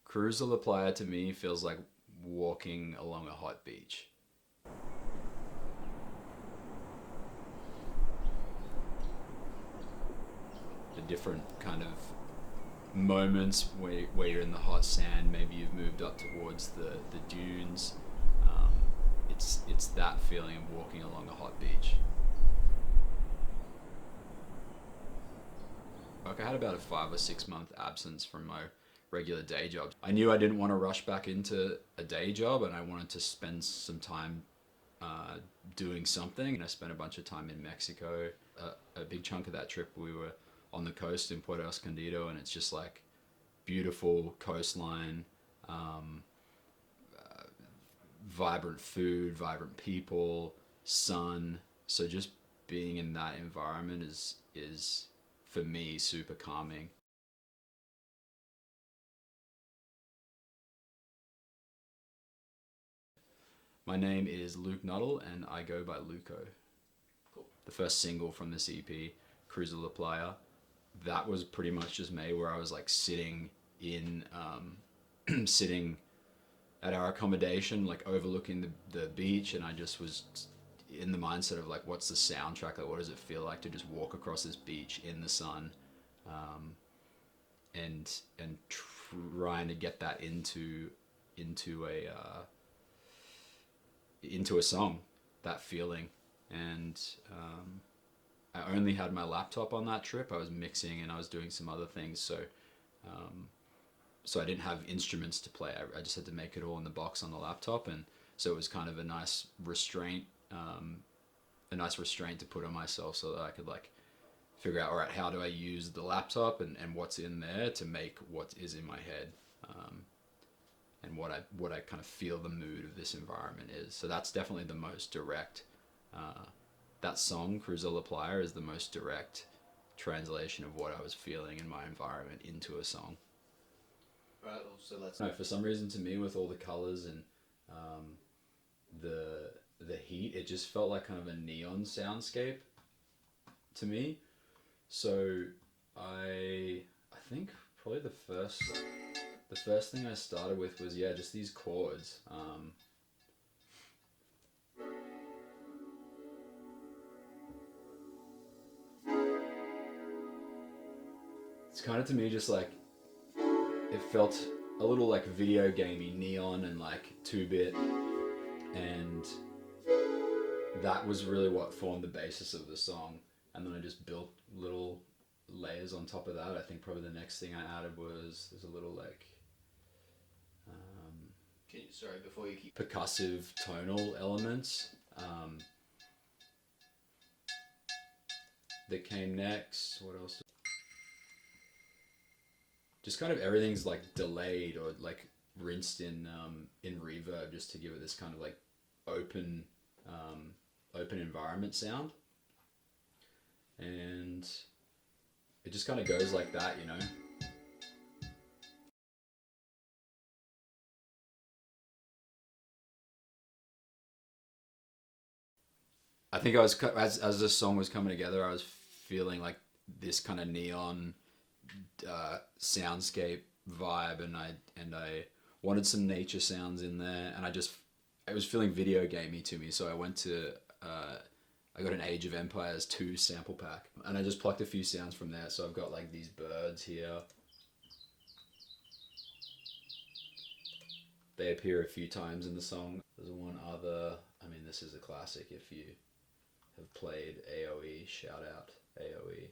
Cruza La Playa to me feels like walking along a hot beach. The different kind of moments where you're in the hot sand, maybe you've moved up towards the dunes. Um, it's that feeling of walking along a hot beach. Like I had about a 5 or 6 month absence from my regular day job. I knew I didn't want to rush back into a day job, and I wanted to spend some time doing something. And I spent a bunch of time in Mexico. A big chunk of that trip we were on the coast in Puerto Escondido, and it's just like beautiful coastline, um, vibrant food, vibrant people, sun. So just being in that environment is for me super calming. My name is Luke Nuttall, and I go by Luko. Cool. The first single from this EP, Cruza La Playa, that was pretty much just me, where I was like sitting in, sitting at our accommodation, like overlooking the beach, and I just was in the mindset of like, what's the soundtrack? Like, what does it feel like to just walk across this beach in the sun, um, and trying to get that into a song, that feeling. And I only had my laptop on that trip. I was mixing and I was doing some other things, um, so I didn't have instruments to play. I just had to make it all in the box on the laptop, and so it was kind of a nice restraint to put on myself, so that I could like figure out, all right, how do I use the laptop and what's in there to make what is in my head, and what I kind of feel the mood of this environment is. So that's definitely the most direct. That song, Cruza La Playa, is the most direct translation of what I was feeling in my environment into a song. Right, so let's. No, for some reason, to me, with all the colors and um, the heat, it just felt like kind of a neon soundscape to me. So I think probably the first thing I started with was, yeah, just these chords. It's kind of, to me, just like it felt a little like video gamey, neon and like 2-bit, and that was really what formed the basis of the song. And then I just built little layers on top of that. I think probably the next thing I added was, there's a little like Sorry, before you keep. percussive tonal elements that came next. What else? Just kind of everything's like delayed or like rinsed in reverb, just to give it this kind of like open open environment sound, and it just kind of goes like that, you know. I think I was, as this song was coming together, I was feeling like this kind of neon soundscape vibe, and I wanted some nature sounds in there, and it was feeling video gamey to me, so I went to I got an Age of Empires 2 sample pack, and I just plucked a few sounds from there. So I've got like these birds here. They appear a few times in the song. There's one other, I mean, this is a classic. If you have played AoE, shout out AoE.